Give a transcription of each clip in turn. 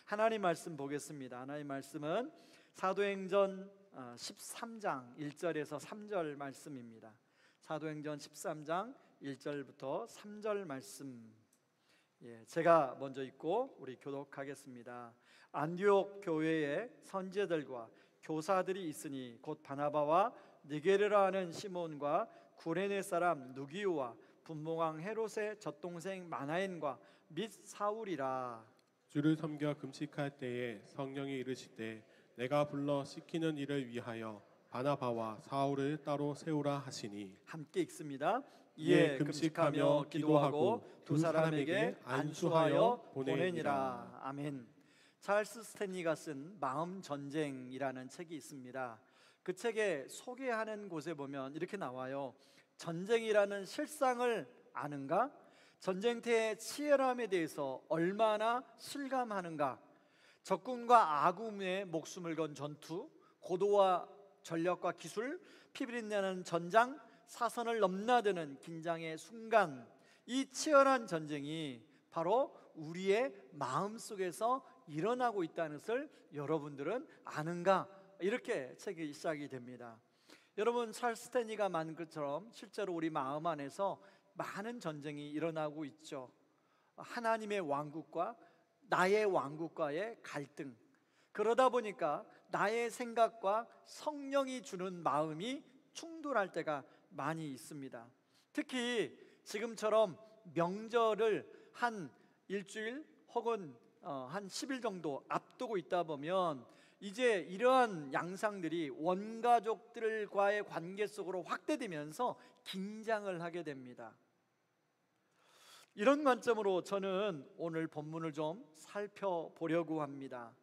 하나님 말씀 보겠습니다. 하나님 말씀은 사도행전 13장 1절에서 3절 말씀입니다. 사도행전 13장 1절부터 3절 말씀, 제가 먼저 읽고 우리 교독하겠습니다. 안디옥 교회에 선지자들과 교사들이 있으니 곧 바나바와 니게르라 하는 시몬과 구레네 사람 누기오와 분봉왕 헤롯의 젖동생 마나엔과 및 사울이라. 주를 섬겨 금식할 때에 성령이 이르시되 내가 불러 시키는 일을 위하여 바나바와 사울을 따로 세우라 하시니. 함께 읽습니다. 이에 금식하며 기도하고 두 사람에게 안수하여 보내니라. 아멘. 찰스 스탠리가 쓴 마음 전쟁이라는 책이 있습니다. 그 책에 소개하는 곳에 보면 이렇게 나와요. 전쟁이라는 실상을 아는가? 전쟁터의 치열함에 대해서 얼마나 실감하는가? 적군과 아군의 목숨을 건 전투, 고도와 전력과 기술, 피비린내는 전장, 사선을 넘나드는 긴장의 순간, 이 치열한 전쟁이 바로 우리의 마음속에서 일어나고 있다는 것을 여러분들은 아는가? 이렇게 책이 시작이 됩니다. 여러분, 찰스 스탠리가 말한 것처럼 실제로 우리 마음 안에서 많은 전쟁이 일어나고 있죠. 하나님의 왕국과 나의 왕국과의 갈등, 그러다 보니까 나의 생각과 성령이 주는 마음이 충돌할 때가 많이 있습니다. 특히 지금처럼 명절을 한 일주일 혹은 한 10일 정도 앞두고 있다 보면 이제 이러한 양상들이 원가족들과의 관계 속으로 확대되면서 긴장을 하게 됩니다. 이런 관점으로 저는 오늘 본문을 좀 살펴보려고 합니다.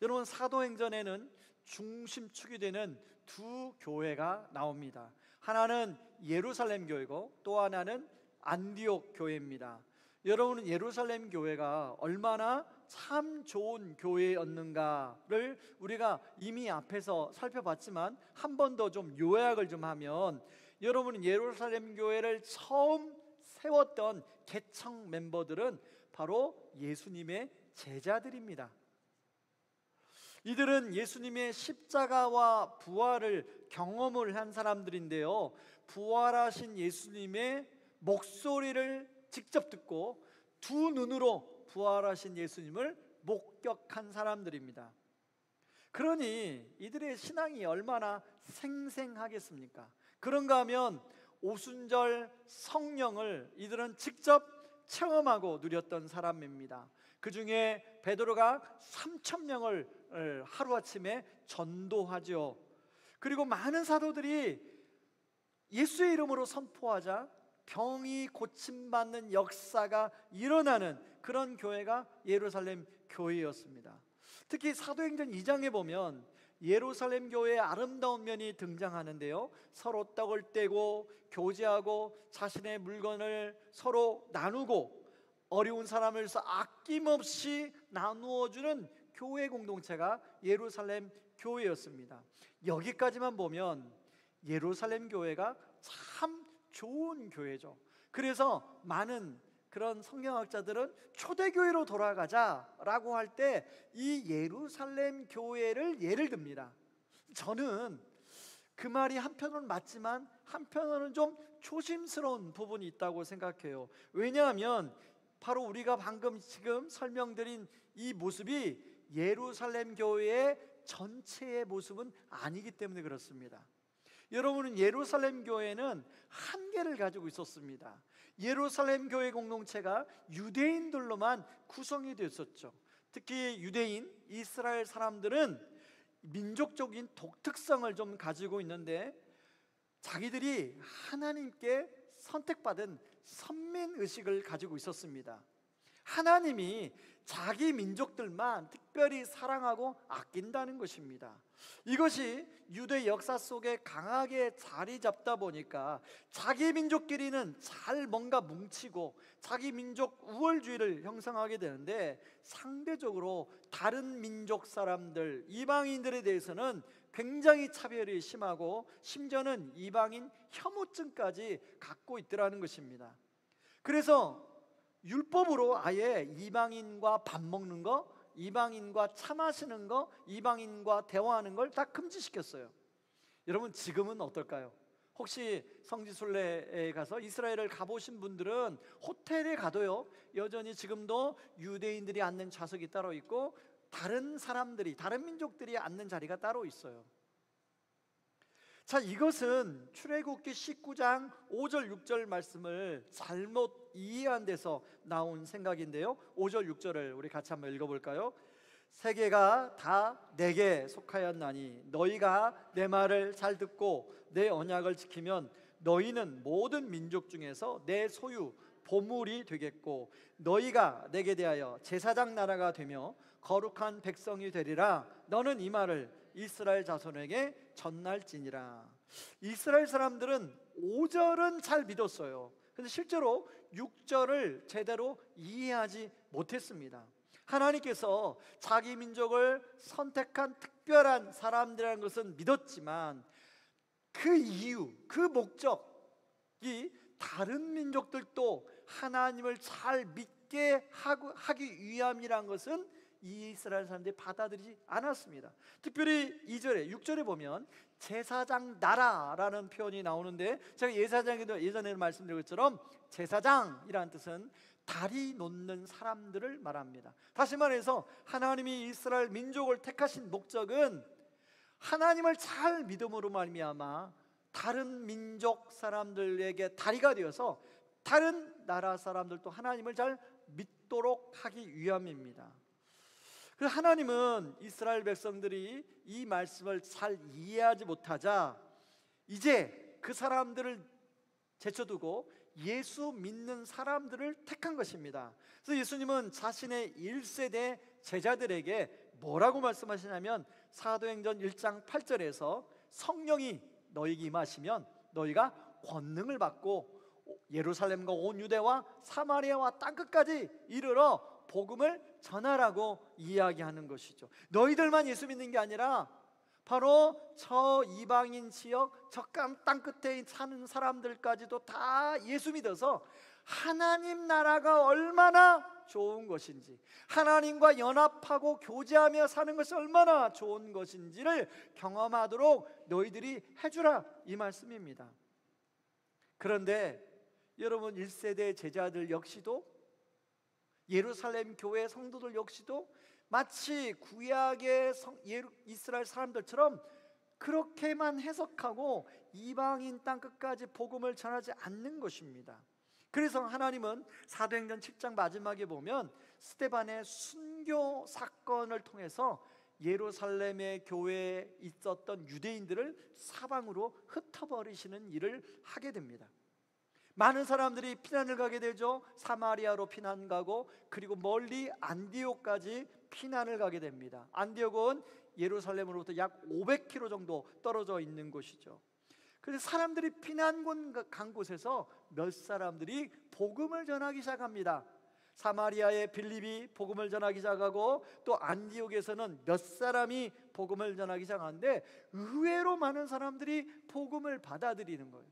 여러분, 사도행전에는 중심축이 되는 두 교회가 나옵니다. 하나는 예루살렘 교회고 또 하나는 안디옥 교회입니다. 여러분은 예루살렘 교회가 얼마나 참 좋은 교회였는가를 우리가 이미 앞에서 살펴봤지만 한 번 더 좀 요약을 좀 하면, 여러분은 예루살렘 교회를 처음 세웠던 개척 멤버들은 바로 예수님의 제자들입니다. 이들은 예수님의 십자가와 부활을 경험을 한 사람들인데요, 부활하신 예수님의 목소리를 직접 듣고 두 눈으로 부활하신 예수님을 목격한 사람들입니다. 그러니 이들의 신앙이 얼마나 생생하겠습니까? 그런가 하면 오순절 성령을 이들은 직접 체험하고 누렸던 사람입니다. 그 중에 베드로가 3,000명을 하루아침에 전도하죠. 그리고 많은 사도들이 예수의 이름으로 선포하자 병이 고침받는 역사가 일어나는 그런 교회가 예루살렘 교회였습니다. 특히 사도행전 2장에 보면 예루살렘 교회의 아름다운 면이 등장하는데요, 서로 떡을 떼고 교제하고 자신의 물건을 서로 나누고 어려운 사람을 위해서 아낌없이 나누어주는 교회 공동체가 예루살렘 교회였습니다. 여기까지만 보면 예루살렘 교회가 참 좋은 교회죠. 그래서 많은 그런 성경학자들은 초대교회로 돌아가자라고 할 때 이 예루살렘 교회를 예를 듭니다. 저는 그 말이 한편으로는 맞지만 한편으로는 좀 조심스러운 부분이 있다고 생각해요. 왜냐하면 바로 우리가 방금 지금 설명드린 이 모습이 예루살렘 교회의 전체의 모습은 아니기 때문에 그렇습니다. 여러분은 예루살렘 교회는 한계를 가지고 있었습니다. 예루살렘 교회 공동체가 유대인들로만 구성이 됐었죠. 특히 유대인, 이스라엘 사람들은 민족적인 독특성을 좀 가지고 있는데, 자기들이 하나님께 선택받은 선민의식을 가지고 있었습니다. 하나님이 자기 민족들만 특별히 사랑하고 아낀다는 것입니다. 이것이 유대 역사 속에 강하게 자리 잡다 보니까 자기 민족끼리는 잘 뭔가 뭉치고 자기 민족 우월주의를 형성하게 되는데, 상대적으로 다른 민족 사람들, 이방인들에 대해서는 굉장히 차별이 심하고 심지어는 이방인 혐오증까지 갖고 있더라는 것입니다. 그래서 율법으로 아예 이방인과 밥 먹는 거 이방인과 차 마시는 거, 이방인과 대화하는 걸 다 금지시켰어요. 여러분 지금은 어떨까요? 혹시 성지순례에 가서 이스라엘을 가보신 분들은 호텔에 가도요, 여전히 지금도 유대인들이 앉는 좌석이 따로 있고 다른 사람들이, 다른 민족들이 앉는 자리가 따로 있어요. 자, 이것은 출애굽기 19장 5절 6절 말씀을 잘못 이해한 데서 나온 생각인데요, 5절 6절을 우리 같이 한번 읽어볼까요? 세계가 다 내게 속하였나니 너희가 내 말을 잘 듣고 내 언약을 지키면 너희는 모든 민족 중에서 내 소유 보물이 되겠고 너희가 내게 대하여 제사장 나라가 되며 거룩한 백성이 되리라. 너는 이 말을 이스라엘 자손에게 전날지니라. 이스라엘 사람들은 5절은 잘 믿었어요. 근데 실제로 6절을 제대로 이해하지 못했습니다. 하나님께서 자기 민족을 선택한 특별한 사람들이라는 것은 믿었지만 그 이유, 그 목적이 다른 민족들도 하나님을 잘 믿게 하기 위함이란 것은 이스라엘 사람들이 받아들이지 않았습니다. 특별히 2절에 6절에 보면 제사장 나라라는 표현이 나오는데, 제가 예전에 말씀드린 것처럼 제사장이라는 뜻은 다리 놓는 사람들을 말합니다. 다시 말해서 하나님이 이스라엘 민족을 택하신 목적은 하나님을 잘 믿음으로 말미암아 다른 민족 사람들에게 다리가 되어서 다른 나라 사람들도 하나님을 잘 믿도록 하기 위함입니다. 그래서 하나님은 이스라엘 백성들이 이 말씀을 잘 이해하지 못하자 이제 그 사람들을 제쳐두고 예수 믿는 사람들을 택한 것입니다. 그래서 예수님은 자신의 1세대 제자들에게 뭐라고 말씀하시냐면 사도행전 1장 8절에서 성령이 너희에게 임하시면 너희가 권능을 받고 예루살렘과 온 유대와 사마리아와 땅끝까지 이르러 복음을 전하라고 이야기하는 것이죠. 너희들만 예수 믿는 게 아니라 바로 저 이방인 지역, 저 땅끝에 사는 사람들까지도 다 예수 믿어서 하나님 나라가 얼마나 좋은 것인지, 하나님과 연합하고 교제하며 사는 것이 얼마나 좋은 것인지를 경험하도록 너희들이 해주라, 이 말씀입니다. 그런데 여러분 1세대 제자들 역시도, 예루살렘 교회 성도들 역시도 마치 구약의 이스라엘 사람들처럼 그렇게만 해석하고 이방인 땅끝까지 복음을 전하지 않는 것입니다. 그래서 하나님은 사도행전 7장 마지막에 보면 스데반의 순교 사건을 통해서 예루살렘의 교회에 있었던 유대인들을 사방으로 흩어버리시는 일을 하게 됩니다. 많은 사람들이 피난을 가게 되죠. 사마리아로 피난 가고 그리고 멀리 안디옥까지 피난을 가게 됩니다. 안디옥은 예루살렘으로부터 약 500km 정도 떨어져 있는 곳이죠. 그래서 사람들이 피난군 간 곳에서 몇 사람들이 복음을 전하기 시작합니다. 사마리아의 빌립이 복음을 전하기 시작하고 또 안디옥에서는 몇 사람이 복음을 전하기 시작하는데 의외로 많은 사람들이 복음을 받아들이는 거예요.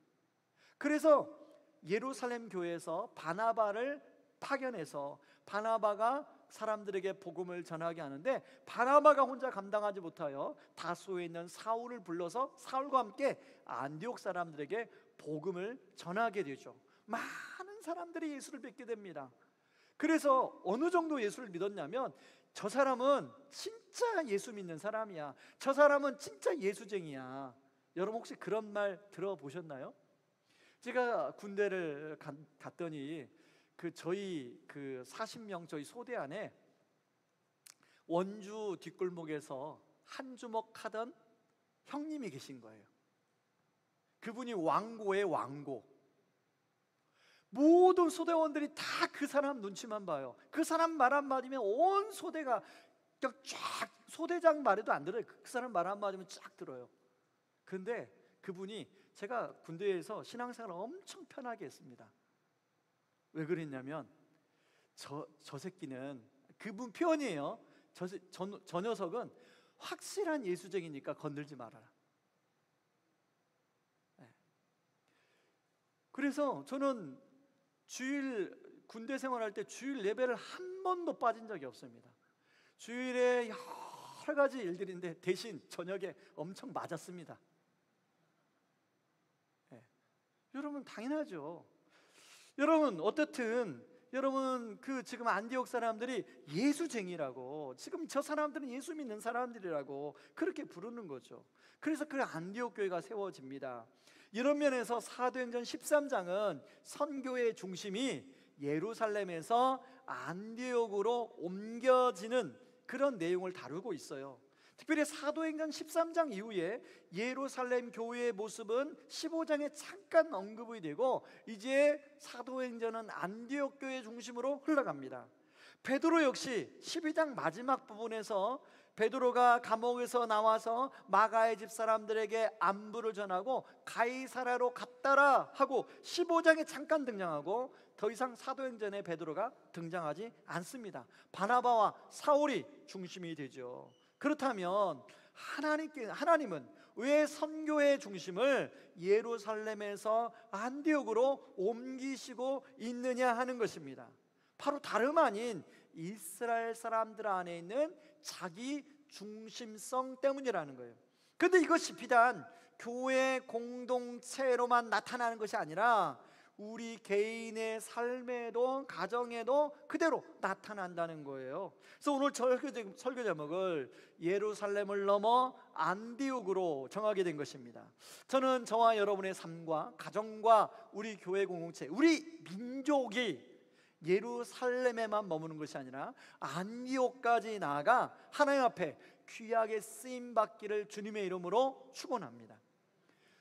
그래서 예루살렘 교회에서 바나바를 파견해서 바나바가 사람들에게 복음을 전하게 하는데, 바나바가 혼자 감당하지 못하여 다소에 있는 사울을 불러서 사울과 함께 안디옥 사람들에게 복음을 전하게 되죠. 많은 사람들이 예수를 믿게 됩니다. 그래서 어느 정도 예수를 믿었냐면, 저 사람은 진짜 예수 믿는 사람이야, 저 사람은 진짜 예수쟁이야. 여러분 혹시 그런 말 들어보셨나요? 제가 군대를 갔더니 저희 40명 저희 소대 안에 원주 뒷골목에서 한 주먹 하던 형님이 계신 거예요. 그분이 왕고의 왕고. 모든 소대원들이 다 그 사람 눈치만 봐요. 그 사람 말 한마디면 온 소대가 쫙, 소대장 말에도 안 들어요. 그 사람 말 한마디면 쫙 들어요. 근데 그분이, 제가 군대에서 신앙생활을 엄청 편하게 했습니다. 왜 그랬냐면 저 새끼는, 그분 표현이에요. 저 녀석은 확실한 예수쟁이니까 건들지 말아라. 네. 그래서 저는 군대 생활할 때 주일 예배를 한 번도 빠진 적이 없습니다. 주일에 여러 가지 일들인데 대신 저녁에 엄청 맞았습니다. 여러분 당연하죠. 여러분 어떻든 여러분 지금 안디옥 사람들이 예수쟁이라고, 지금 저 사람들은 예수 믿는 사람들이라고 그렇게 부르는 거죠. 그래서 그 안디옥 교회가 세워집니다. 이런 면에서 사도행전 13장은 선교의 중심이 예루살렘에서 안디옥으로 옮겨지는 그런 내용을 다루고 있어요. 특별히 사도행전 13장 이후에 예루살렘 교회의 모습은 15장에 잠깐 언급이 되고 이제 사도행전은 안디옥 교회 중심으로 흘러갑니다. 베드로 역시 12장 마지막 부분에서 베드로가 감옥에서 나와서 마가의 집 사람들에게 안부를 전하고 가이사라로 갔다라 하고 15장에 잠깐 등장하고 더 이상 사도행전에 베드로가 등장하지 않습니다. 바나바와 사울이 중심이 되죠. 그렇다면 하나님은 왜 선교의 중심을 예루살렘에서 안디옥으로 옮기시고 있느냐 하는 것입니다. 바로 다름 아닌 이스라엘 사람들 안에 있는 자기 중심성 때문이라는 거예요. 그런데 이것이 비단 교회 공동체로만 나타나는 것이 아니라 우리 개인의 삶에도 가정에도 그대로 나타난다는 거예요. 그래서 오늘 설교 제목을 예루살렘을 넘어 안디옥으로 정하게 된 것입니다. 저는 저와 여러분의 삶과 가정과 우리 교회 공동체, 우리 민족이 예루살렘에만 머무는 것이 아니라 안디옥까지 나아가 하나님 앞에 귀하게 쓰임 받기를 주님의 이름으로 축원합니다.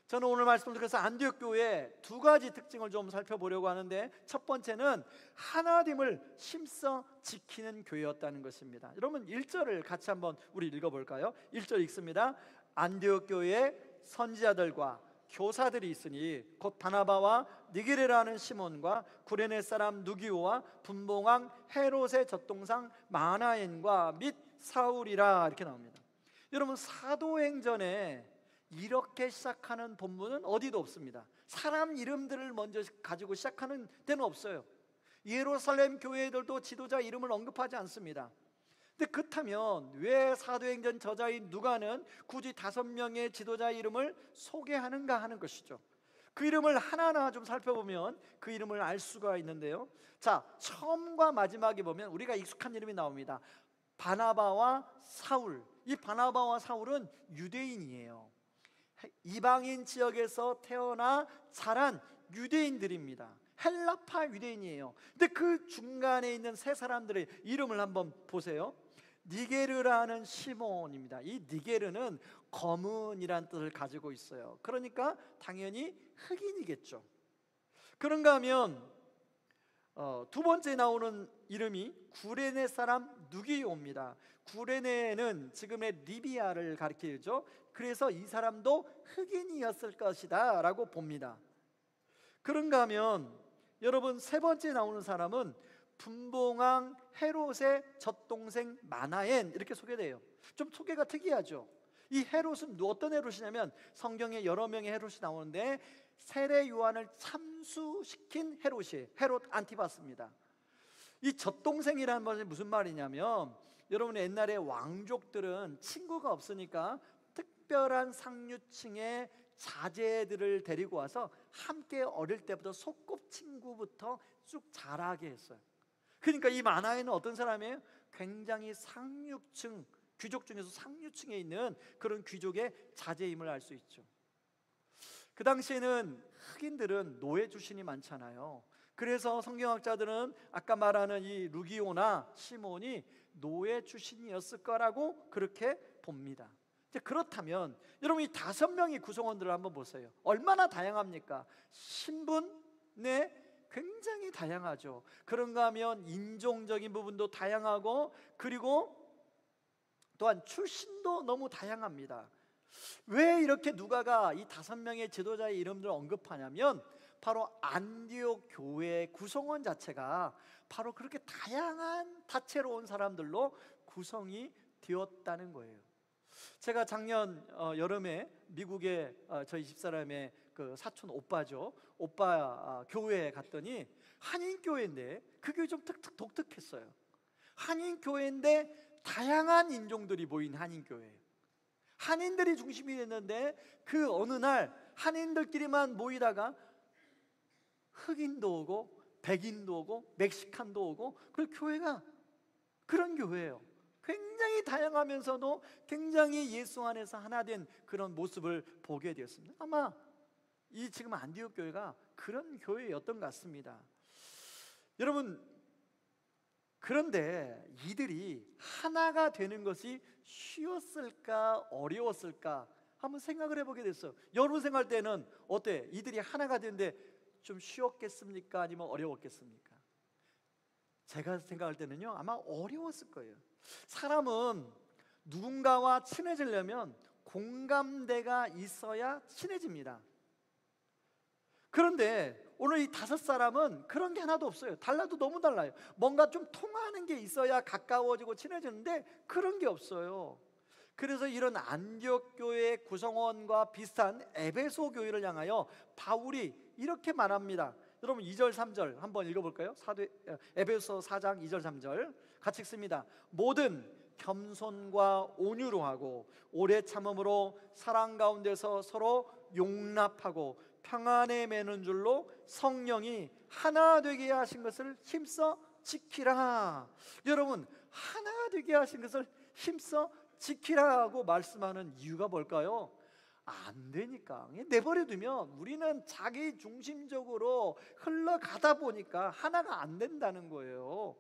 저는 오늘 말씀을 통해서 안디옥 교회의 두 가지 특징을 좀 살펴보려고 하는데, 첫 번째는 하나님을 힘써 지키는 교회였다는 것입니다. 여러분 1절을 같이 한번 우리 읽어볼까요? 1절 읽습니다. 안디옥 교회에 선지자들과 교사들이 있으니 곧 바나바와 니게레라는 시몬과 구레네 사람 누기오와 분봉왕 헤롯의 젖동상 마나엔과 및 사울이라, 이렇게 나옵니다. 여러분 사도행전에 이렇게 시작하는 본문은 어디도 없습니다. 사람 이름들을 먼저 가지고 시작하는 데는 없어요. 예루살렘 교회들도 지도자 이름을 언급하지 않습니다. 근데 그렇다면 왜 사도행전 저자인 누가는 굳이 5명의 지도자 이름을 소개하는가 하는 것이죠. 그 이름을 하나하나 좀 살펴보면 그 이름을 알 수가 있는데요. 자, 처음과 마지막에 보면 우리가 익숙한 이름이 나옵니다. 바나바와 사울. 이 바나바와 사울은 유대인이에요. 이방인 지역에서 태어나 자란 유대인들입니다. 헬라파 유대인이에요. 근데 그 중간에 있는 세 사람들의 이름을 한번 보세요. 니게르라는 시몬입니다. 이 니게르는 검은이라는 뜻을 가지고 있어요. 그러니까 당연히 흑인이겠죠. 그런가 하면 두 번째 나오는 이름이 구레네 사람 누기오입니다. 구레네는 지금의 리비아를 가리키죠. 그래서 이 사람도 흑인이었을 것이다 라고 봅니다. 그런가 하면 여러분 세 번째 나오는 사람은 분봉왕 헤롯의 젖동생 마나엔, 이렇게 소개돼요. 좀 소개가 특이하죠. 이 헤롯은 어떤 헤롯이냐면 성경에 여러 명의 헤롯이 나오는데 세례 요한을 참수시킨 헤롯이에요. 헤롯 안티바스입니다. 이 젖동생이라는 것이 무슨 말이냐면, 여러분 옛날에 왕족들은 친구가 없으니까 특별한 상류층의 자제들을 데리고 와서 함께 어릴 때부터 소꿉친구부터 쭉 자라게 했어요. 그러니까 이 마나에는 어떤 사람이에요? 굉장히 상류층, 귀족 중에서 상류층에 있는 그런 귀족의 자제임을 알 수 있죠. 그 당시에는 흑인들은 노예 출신이 많잖아요. 그래서 성경학자들은 아까 말하는 이 루기오나 시몬이 노예 출신이었을 거라고 그렇게 봅니다. 그렇다면 여러분 이 5명의 구성원들을 한번 보세요. 얼마나 다양합니까? 신분에 굉장히 다양하죠. 그런가 하면 인종적인 부분도 다양하고, 그리고 또한 출신도 너무 다양합니다. 왜 이렇게 누가가 이 5명의 지도자의 이름들을 언급하냐면, 바로 안디옥 교회의 구성원 자체가 바로 그렇게 다양한 다채로운 사람들로 구성이 되었다는 거예요. 제가 작년 여름에 미국에 저희 집사람의 그 사촌 오빠죠. 오빠 교회에 갔더니 한인 교회인데 그 교회 좀 독특했어요. 한인 교회인데 다양한 인종들이 모인 한인교회예요. 한인들이 중심이 됐는데 그 어느 날 한인들끼리만 모이다가 흑인도 오고 백인도 오고 멕시칸도 오고, 그 교회가 그런 교회예요. 굉장히 다양하면서도 굉장히 예수 안에서 하나 된 그런 모습을 보게 되었습니다. 아마 이 지금 안디옥 교회가 그런 교회였던 것 같습니다. 여러분, 그런데 이들이 하나가 되는 것이 쉬웠을까 어려웠을까 한번 생각을 해보게 됐어요. 여러분 생각할 때는 어때? 이들이 하나가 되는데 좀 쉬웠겠습니까? 아니면 어려웠겠습니까? 제가 생각할 때는요, 아마 어려웠을 거예요. 사람은 누군가와 친해지려면 공감대가 있어야 친해집니다. 그런데 오늘 이 5사람은 그런 게 하나도 없어요. 달라도 너무 달라요. 뭔가 좀 통하는 게 있어야 가까워지고 친해지는데 그런 게 없어요. 그래서 이런 안디옥 교회 구성원과 비슷한 에베소 교회를 향하여 바울이 이렇게 말합니다. 여러분 2절 3절 한번 읽어볼까요? 에베소 4장 2절 3절 같이 읽습니다. 모든 겸손과 온유로 하고 오래 참음으로 사랑 가운데서 서로 용납하고 평안에 매는 줄로 성령이 하나 되게 하신 것을 힘써 지키라. 여러분, 하나 되게 하신 것을 힘써 지키라고 말씀하는 이유가 뭘까요? 안 되니까. 내버려두면 우리는 자기 중심적으로 흘러가다 보니까 하나가 안 된다는 거예요.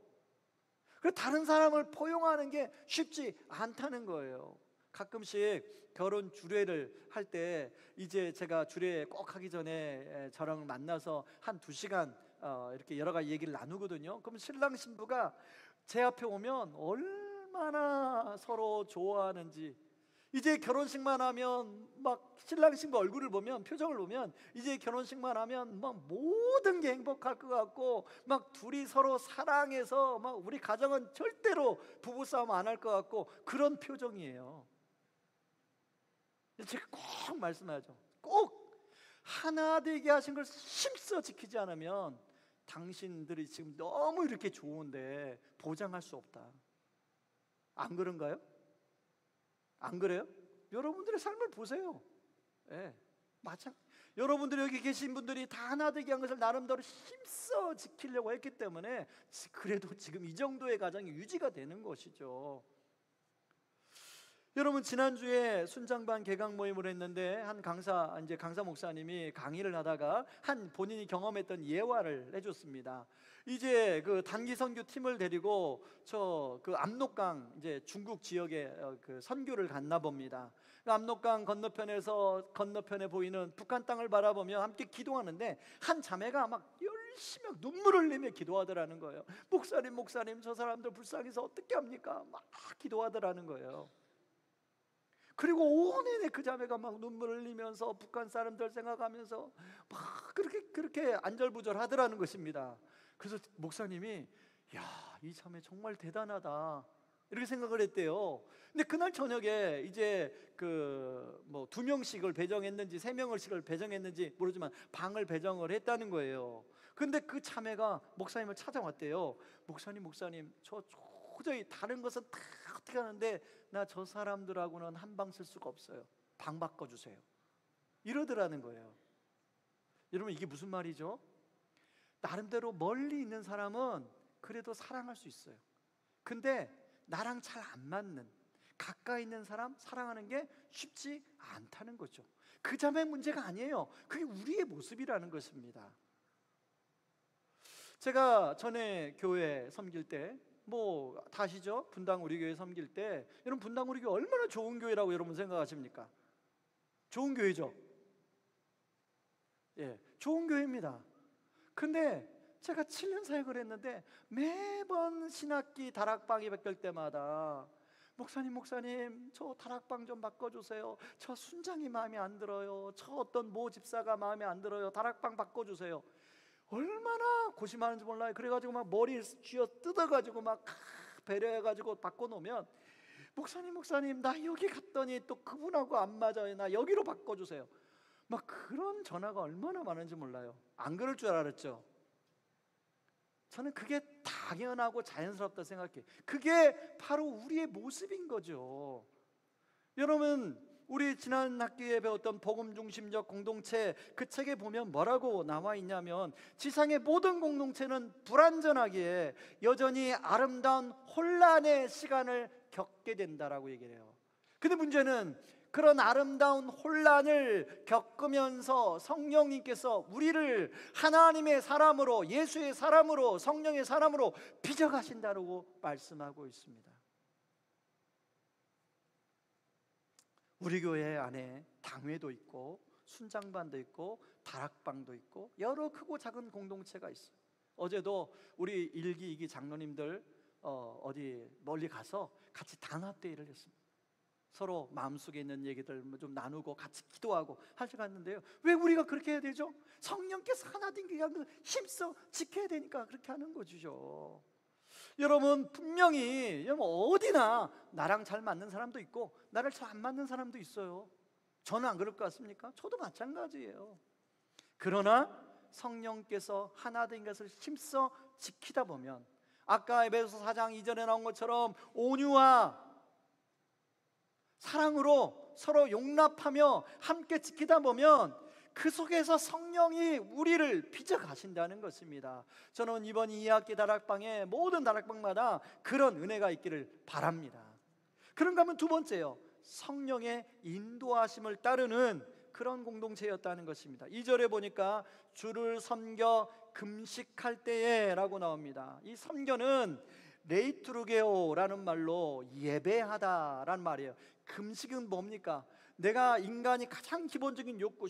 그래서 다른 사람을 포용하는 게 쉽지 않다는 거예요. 가끔씩 결혼 주례를 할 때 이제 제가 주례 꼭 하기 전에 저랑 만나서 한 2시간 이렇게 여러 가지 얘기를 나누거든요. 그럼 신랑 신부가 제 앞에 오면 얼마나 서로 좋아하는지, 이제 결혼식만 하면 막 신랑 신부 얼굴을 보면, 표정을 보면 이제 결혼식만 하면 막 모든 게 행복할 것 같고 막 둘이 서로 사랑해서 막 우리 가정은 절대로 부부싸움 안 할 것 같고 그런 표정이에요. 제가 꼭 말씀하죠. 꼭 하나 되게 하신 걸 힘써 지키지 않으면 당신들이 지금 너무 이렇게 좋은데 보장할 수 없다. 안 그런가요? 안 그래요? 여러분들의 삶을 보세요. 예, 맞아. 여러분들이 여기 계신 분들이 다 하나 되게 한 것을 나름대로 힘써 지키려고 했기 때문에 그래도 지금 이 정도의 가정이 유지가 되는 것이죠. 여러분, 지난주에 순장반 개강 모임을 했는데 한 강사 목사님이 강의를 하다가 한 본인이 경험했던 예화를 해줬습니다. 이제 그 단기 선교 팀을 데리고 그 압록강 이제 중국 지역에 그 선교를 갔나 봅니다. 그 압록강 건너편에 보이는 북한 땅을 바라보며 함께 기도하는데 한 자매가 막 열심히 눈물을 흘리며 기도하더라는 거예요. 목사님 저 사람들 불쌍해서 어떻게 합니까? 막 기도하더라는 거예요. 그리고 온내내 그 자매가 막 눈물을 흘리면서 북한 사람들 생각하면서 막 그렇게 안절부절하더라는 것입니다. 그래서 목사님이 이 자매 정말 대단하다 이렇게 생각을 했대요. 근데 그날 저녁에 이제 그 뭐 2명씩을 배정했는지 3명씩을 배정했는지 모르지만 방을 배정을 했다는 거예요. 근데 그 자매가 목사님을 찾아왔대요. 목사님 저 도저히 다른 것은 다 어떻게 하는데 나 저 사람들하고는 한 방 쓸 수가 없어요. 방 바꿔주세요. 이러더라는 거예요. 여러분, 이게 무슨 말이죠? 나름대로 멀리 있는 사람은 그래도 사랑할 수 있어요. 근데 나랑 잘 안 맞는 가까이 있는 사람 사랑하는 게 쉽지 않다는 거죠. 그 자매의 문제가 아니에요. 그게 우리의 모습이라는 것입니다. 제가 전에 교회 섬길 때 다 아시죠? 분당 우리 교회 섬길 때, 여러분 분당 우리 교회 얼마나 좋은 교회라고 여러분 생각하십니까? 좋은 교회죠? 예, 좋은 교회입니다. 근데 제가 7년 사역을 했는데 매번 신학기 다락방이 바뀔 때마다 목사님 저 다락방 좀 바꿔주세요. 저 순장이 마음에 안 들어요. 저 어떤 모 집사가 마음에 안 들어요. 다락방 바꿔주세요. 얼마나 고심하는지 몰라요. 그래가지고 막 머리 쥐어 뜯어가지고 막 배려해가지고 바꿔놓으면 목사님 나 여기 갔더니 또 그분하고 안 맞아요. 나 여기로 바꿔주세요. 막 그런 전화가 얼마나 많은지 몰라요. 안 그럴 줄 알았죠. 저는 그게 다 당연하고 자연스럽다 생각해. 그게 바로 우리의 모습인 거죠. 여러분, 우리 지난 학기에 배웠던 복음 중심적 공동체, 그 책에 보면 뭐라고 나와 있냐면, 지상의 모든 공동체는 불완전하기에 여전히 아름다운 혼란의 시간을 겪게 된다라고 얘기를 해요. 근데 문제는 그런 아름다운 혼란을 겪으면서 성령님께서 우리를 하나님의 사람으로, 예수의 사람으로, 성령의 사람으로 빚어가신다고 말씀하고 있습니다. 우리 교회 안에 당회도 있고 순장반도 있고 다락방도 있고 여러 크고 작은 공동체가 있어요. 어제도 우리 1기, 2기 장로님들 어디 멀리 가서 같이 단합대회를 했습니다. 서로 마음속에 있는 얘기들 좀 나누고 같이 기도하고 하셔 갔는데요. 왜 우리가 그렇게 해야 되죠? 성령께서 하나 된 게 힘써 지켜야 되니까 그렇게 하는 거죠. 여러분, 분명히 어디나 나랑 잘 맞는 사람도 있고 나를 잘 안 맞는 사람도 있어요. 저는 안 그럴 것 같습니까? 저도 마찬가지예요. 그러나 성령께서 하나 된 것을 힘써 지키다 보면, 아까 에베소서 4장 2절에 나온 것처럼 온유와 사랑으로 서로 용납하며 함께 지키다 보면 그 속에서 성령이 우리를 빚어가신다는 것입니다. 저는 이번 2학기 다락방에 모든 다락방마다 그런 은혜가 있기를 바랍니다. 그런가 하면 두 번째요, 성령의 인도하심을 따르는 그런 공동체였다는 것입니다. 2절에 보니까 주를 섬겨 금식할 때에 라고 나옵니다. 이 섬겨는 레이투르게오라는 말로 예배하다라는 말이에요. 금식은 뭡니까? 내가 인간이 가장 기본적인 욕구,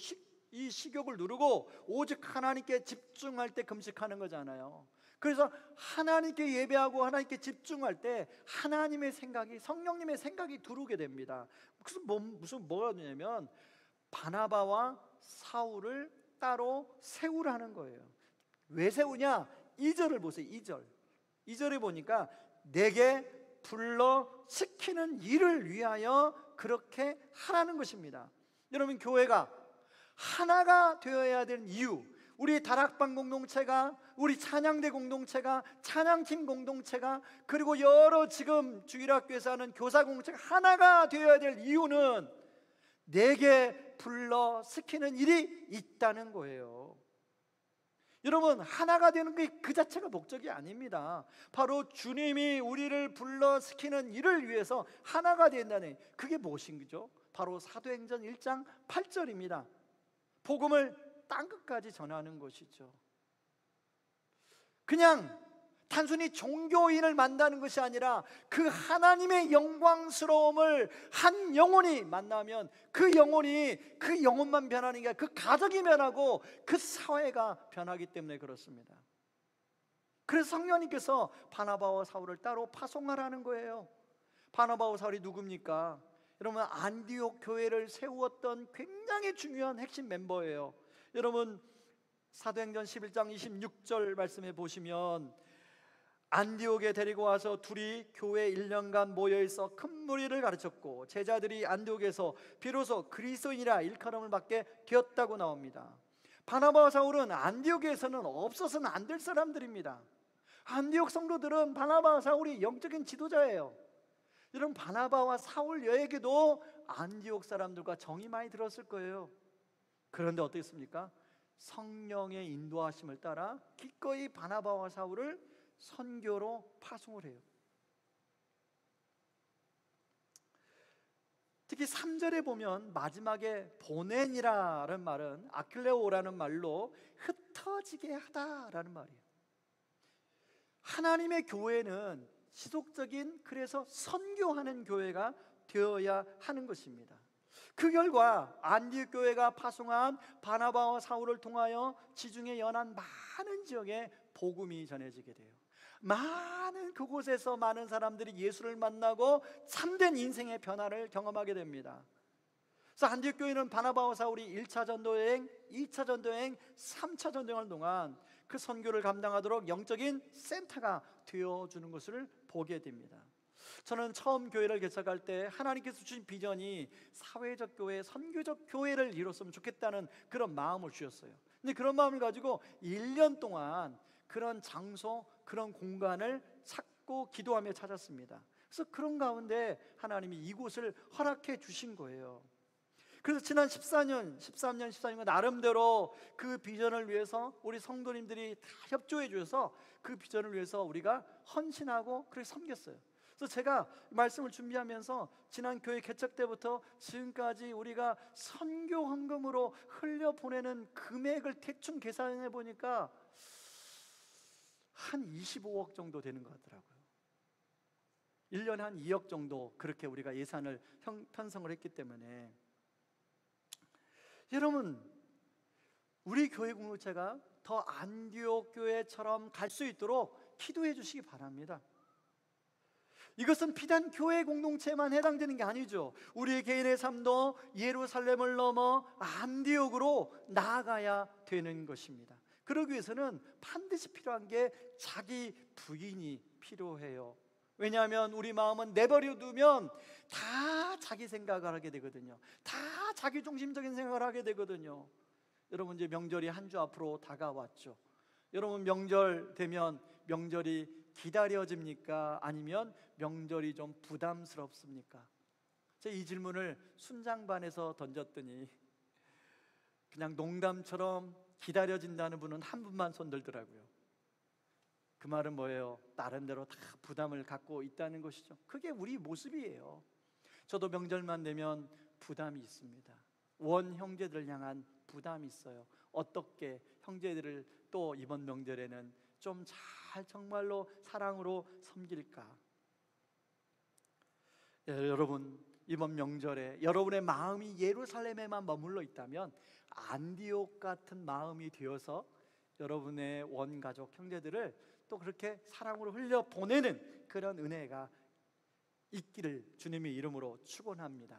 이 식욕을 누르고 오직 하나님께 집중할 때 금식하는 거잖아요. 그래서 하나님께 예배하고 하나님께 집중할 때 하나님의 생각이, 성령님의 생각이 들어오게 됩니다. 뭐가 되냐면 바나바와 사울을 따로 세우라는 거예요. 왜 세우냐? 2절을 보세요. 2절에 보니까 내게 불러 시키는 일을 위하여 그렇게 하라는 것입니다. 여러분, 교회가 하나가 되어야 되는 이유, 우리 다락방 공동체가, 우리 찬양대 공동체가, 찬양팀 공동체가, 그리고 여러 지금 주일학교에서 하는 교사 공동체가 하나가 되어야 될 이유는 내게 불러 시키는 일이 있다는 거예요. 여러분, 하나가 되는 게 그 자체가 목적이 아닙니다. 바로 주님이 우리를 불러 시키는 일을 위해서 하나가 된다는, 그게 무엇인지죠? 바로 사도행전 1장 8절입니다. 복음을 땅끝까지 전하는 것이죠. 그냥 단순히 종교인을 만나는 것이 아니라 그 하나님의 영광스러움을 한 영혼이 만나면 그 영혼만 변하는 게 아니라 그 가족이 변하고 그 사회가 변하기 때문에 그렇습니다. 그래서 성령님께서 바나바와 사울을 따로 파송하라는 거예요. 바나바와 사울이 누굽니까? 여러분, 안디옥 교회를 세웠던 굉장히 중요한 핵심 멤버예요. 여러분, 사도행전 11장 26절 말씀해 보시면 안디옥에 데리고 와서 둘이 교회 1년간 모여있어 큰 무리를 가르쳤고 제자들이 안디옥에서 비로소 그리스도인이라 일컬음을 받게 되었다고 나옵니다. 바나바와 사울은 안디옥에서는 없어서는 안 될 사람들입니다. 안디옥 성도들은 바나바와 사울이 영적인 지도자예요. 여러분, 바나바와 사울 여에게도 안디옥 사람들과 정이 많이 들었을 거예요. 그런데 어떻겠습니까? 성령의 인도하심을 따라 기꺼이 바나바와 사울을 선교로 파송을 해요. 특히 3절에 보면 마지막에 보낸이라는 말은 아클레오라는 말로 흩어지게 하다라는 말이에요. 하나님의 교회는 지속적인, 그래서 선교하는 교회가 되어야 하는 것입니다. 그 결과 안디옥 교회가 파송한 바나바와 사울을 통하여 지중해 연안 많은 지역에 복음이 전해지게 돼요. 많은 그곳에서 많은 사람들이 예수를 만나고 참된 인생의 변화를 경험하게 됩니다. 그래서 안디옥 교회는 바나바와 사울이 1차 전도여행, 2차 전도여행, 3차 전도여행을 동안 그 선교를 감당하도록 영적인 센터가 되어주는 것을 보게 됩니다. 저는 처음 교회를 개척할 때 하나님께서 주신 비전이 사회적 교회, 선교적 교회를 이뤘으면 좋겠다는 그런 마음을 주셨어요. 근데 그런 마음을 가지고 1년 동안 그런 장소, 그런 공간을 찾고 기도하며 찾았습니다. 그래서 그런 가운데 하나님이 이곳을 허락해 주신 거예요. 그래서 지난 13년 나름대로 그 비전을 위해서 우리 성도님들이 다 협조해 주셔서 그 비전을 위해서 우리가 헌신하고 그렇게 섬겼어요. 그래서 제가 말씀을 준비하면서 지난 교회 개척 때부터 지금까지 우리가 선교 헌금으로 흘려보내는 금액을 대충 계산해 보니까 한 25억 정도 되는 것 같더라고요. 1년에 한 2억 정도 그렇게 우리가 예산을 편성을 했기 때문에, 여러분, 우리 교회 공동체가 더 안디옥 교회처럼 갈 수 있도록 기도해 주시기 바랍니다. 이것은 비단 교회 공동체만 해당되는 게 아니죠. 우리의 개인의 삶도 예루살렘을 넘어 안디옥으로 나아가야 되는 것입니다. 그러기 위해서는 반드시 필요한 게 자기 부인이 필요해요. 왜냐하면 우리 마음은 내버려 두면 다 자기 생각을 하게 되거든요. 다 자기 중심적인 생각을 하게 되거든요. 여러분, 이제 명절이 한 주 앞으로 다가왔죠. 여러분, 명절 되면 명절이 기다려집니까? 아니면 명절이 좀 부담스럽습니까? 제가 이 질문을 순장반에서 던졌더니 그냥 농담처럼 기다려진다는 분은 한 분만 손들더라고요. 그 말은 뭐예요? 나름대로 다 부담을 갖고 있다는 것이죠. 그게 우리 모습이에요. 저도 명절만 되면 부담이 있습니다. 원 형제들 향한 부담이 있어요. 어떻게 형제들을 또 이번 명절에는 좀 잘 정말로 사랑으로 섬길까? 여러분, 이번 명절에 여러분의 마음이 예루살렘에만 머물러 있다면 안디옥 같은 마음이 되어서 여러분의 원가족 형제들을 또 그렇게 사랑으로 흘려보내는 그런 은혜가 있기를 주님의 이름으로 축원합니다.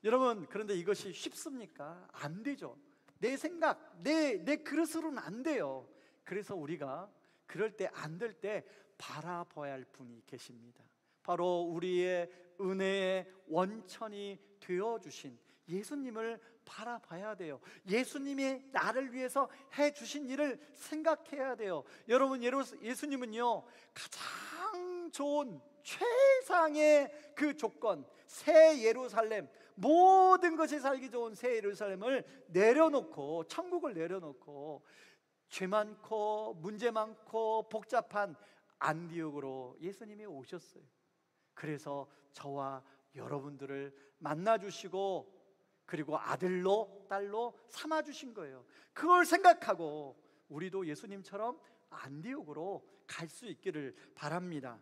여러분, 그런데 이것이 쉽습니까? 안 되죠. 내 생각, 내 그릇으로는 안 돼요. 그래서 우리가 그럴 때 안 될 때 바라봐야 할 분이 계십니다. 바로 우리의 은혜의 원천이 되어주신 예수님을 바라봐야 돼요. 예수님이 나를 위해서 해주신 일을 생각해야 돼요. 여러분, 예수님은요, 가장 좋은 최상의 그 조건, 새 예루살렘, 모든 것이 살기 좋은 새 예루살렘을 내려놓고, 천국을 내려놓고 죄 많고 문제 많고 복잡한 안디옥으로 예수님이 오셨어요. 그래서 저와 여러분들을 만나주시고 그리고 아들로 딸로 삼아주신 거예요. 그걸 생각하고 우리도 예수님처럼 안디옥으로 갈 수 있기를 바랍니다.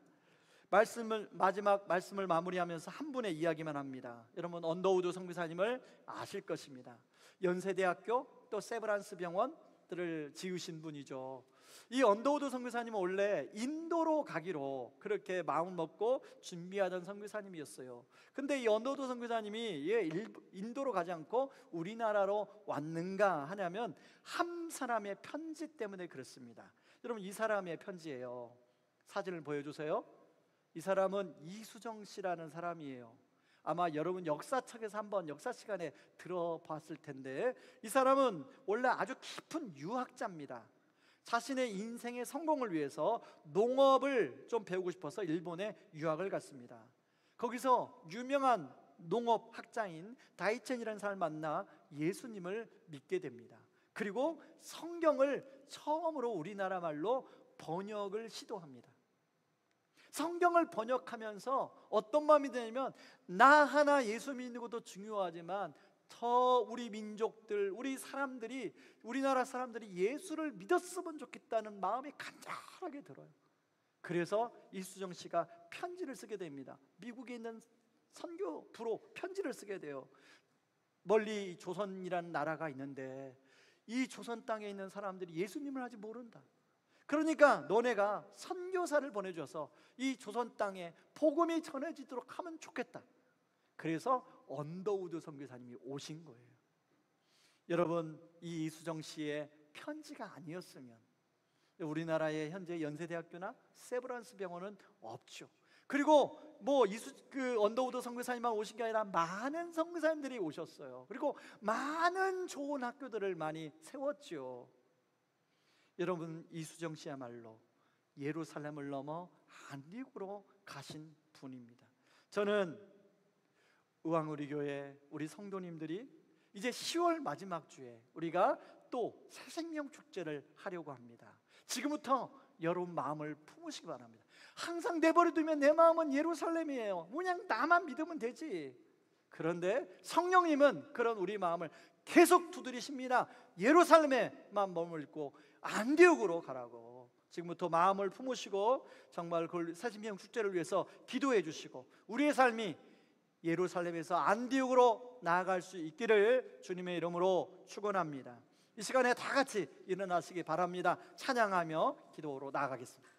마지막 말씀을 마무리하면서 한 분의 이야기만 합니다. 여러분, 언더우드 선교사님을 아실 것입니다. 연세대학교 또 세브란스 병원들을 지으신 분이죠. 이 언더우드 선교사님은 원래 인도로 가기로 그렇게 마음 먹고 준비하던 선교사님이었어요. 근데 이 언더우드 선교사님이 왜 인도로 가지 않고 우리나라로 왔는가 하냐면 한 사람의 편지 때문에 그렇습니다. 여러분, 이 사람의 편지예요. 사진을 보여주세요. 이 사람은 이수정 씨라는 사람이에요. 아마 여러분 역사책에서 한번 역사 시간에 들어봤을 텐데, 이 사람은 원래 아주 깊은 유학자입니다. 자신의 인생의 성공을 위해서 농업을 좀 배우고 싶어서 일본에 유학을 갔습니다. 거기서 유명한 농업학자인 다이첸이라는 사람을 만나 예수님을 믿게 됩니다. 그리고 성경을 처음으로 우리나라 말로 번역을 시도합니다. 성경을 번역하면서 어떤 마음이 드냐면, 나 하나 예수 믿는 것도 중요하지만 더 우리 민족들, 우리나라 사람들이 예수를 믿었으면 좋겠다는 마음이 간절하게 들어요. 그래서 이수정 씨가 편지를 쓰게 됩니다. 미국에 있는 선교부로 편지를 쓰게 돼요. 멀리 조선이라는 나라가 있는데 이 조선 땅에 있는 사람들이 예수님을 아직 모른다. 그러니까 너네가 선교사를 보내줘서 이 조선 땅에 복음이 전해지도록 하면 좋겠다. 그래서 언더우드 선교사님이 오신 거예요. 여러분, 이 이수정 씨의 편지가 아니었으면 우리나라에 현재 연세대학교나 세브란스 병원은 없죠. 그리고 언더우드 선교사님만 오신 게 아니라 많은 선교사님들이 오셨어요. 그리고 많은 좋은 학교들을 많이 세웠죠. 여러분, 이수정 씨야말로 예루살렘을 넘어 안디옥으로 가신 분입니다. 저는 의왕우리 교회 우리 성도님들이 이제 10월 마지막 주에 우리가 또 새생명 축제를 하려고 합니다. 지금부터 여러분 마음을 품으시기 바랍니다. 항상 내버려두면 내 마음은 예루살렘이에요. 그냥 나만 믿으면 되지. 그런데 성령님은 그런 우리 마음을 계속 두드리십니다. 예루살렘에만 머물고 안디옥으로 가라고. 지금부터 마음을 품으시고 정말 그 새생명 축제를 위해서 기도해 주시고 우리의 삶이 예루살렘에서 안디옥으로 나아갈 수 있기를 주님의 이름으로 축원합니다. 이 시간에 다 같이 일어나시기 바랍니다. 찬양하며 기도로 나아가겠습니다.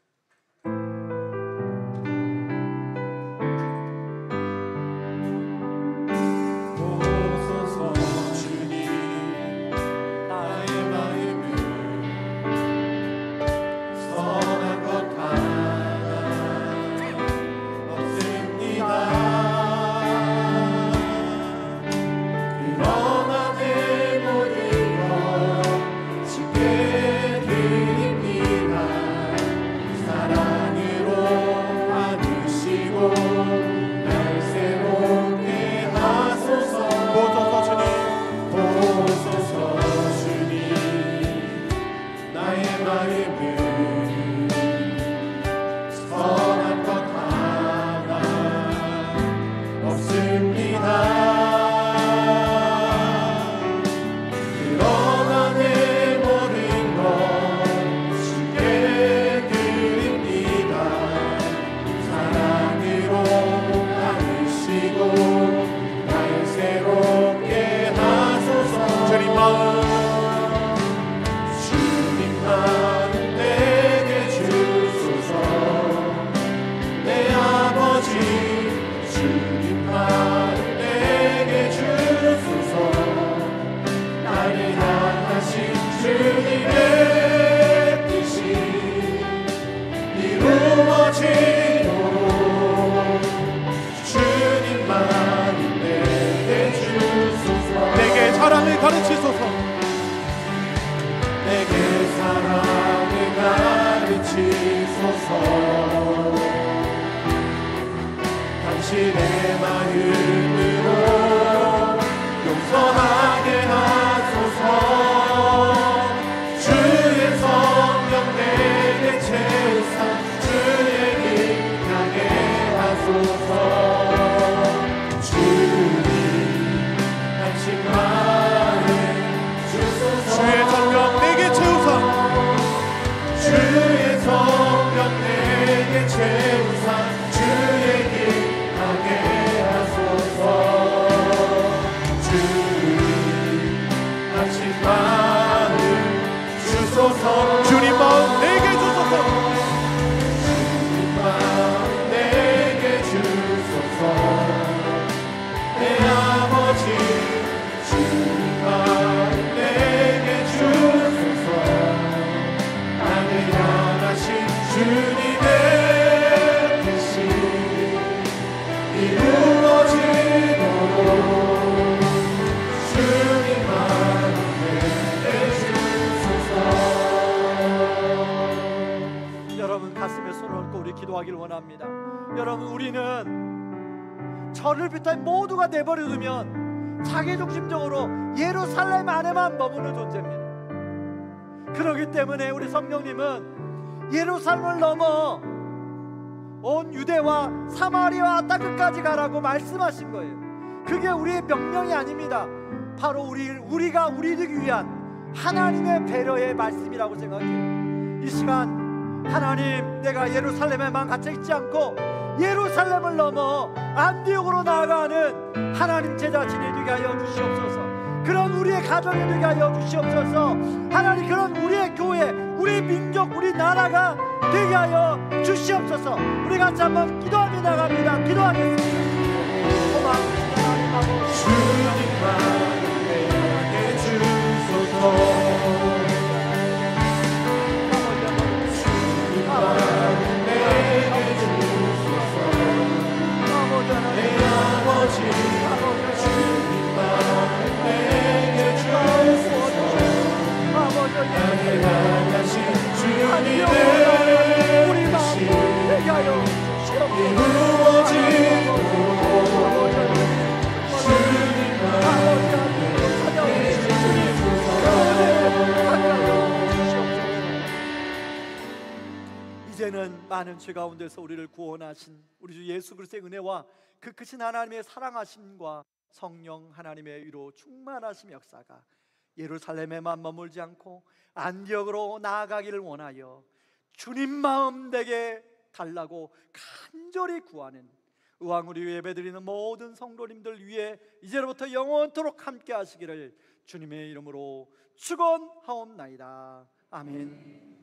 가르치소서. 내게 사랑을 가르치소서. 당신의 마음으로 용서하게 하소서. 주의 성령 내게 채우사 주의 길 가게 하소서. 주의 성령 내게 채우사 주의 성령 내게 채우사 주의 길 가게 하소서. 주님 당신 마음 주소서. 주님 마음 내게 주소서. 주님 마음 내게 주소서. 내 아버지 주님 마음 내게 주소서. 나를 향하신 주님의 뜻이 이루어지도록 주님 마음 내게 주소서. 여러분 가슴에 손을 얹고 우리 기도하기를 원합니다. 여러분, 우리는 저를 비롯한 모두가 내버려두면 자기중심적으로 예루살렘 안에만 머무는 존재입니다. 그렇기 때문에 우리 성령님은 예루살렘을 넘어 온 유대와 사마리아 땅 끝까지 가라고 말씀하신 거예요. 그게 우리의 명령이 아닙니다. 바로 우리가 우리를 위한 하나님의 배려의 말씀이라고 생각해요. 이 시간 하나님, 내가 예루살렘에만 갇혀 있지 않고 예루살렘을 넘어 안디옥으로 나아가는 하나님 제자신이 되게 하여 주시옵소서. 그런 우리의 가정이 되게 하여 주시옵소서. 하나님, 그런 우리의 교회, 우리 민족, 우리 나라가 되게 하여 주시옵소서. 우리 같이 한번 기도하며 나갑니다. 기도하겠습니다. 고맙습니다. 하나님 아버지. 주님만 내게 주소서. 주님만 내게 주소서. 내 아버지 주님만 내게 주소서. 나를 향하신 많은 죄 가운데서 우리를 구원하신 우리 주 예수 그리스도의 은혜와 그 크신 하나님의 사랑하심과 성령 하나님의 위로 충만하심 역사가 예루살렘에만 머물지 않고 안디옥으로 나아가기를 원하여 주님 마음 되게 달라고 간절히 구하는 의왕으로 예배드리는 모든 성도님들 위해 이제로부터 영원토록 함께 하시기를 주님의 이름으로 축원하옵나이다. 아멘.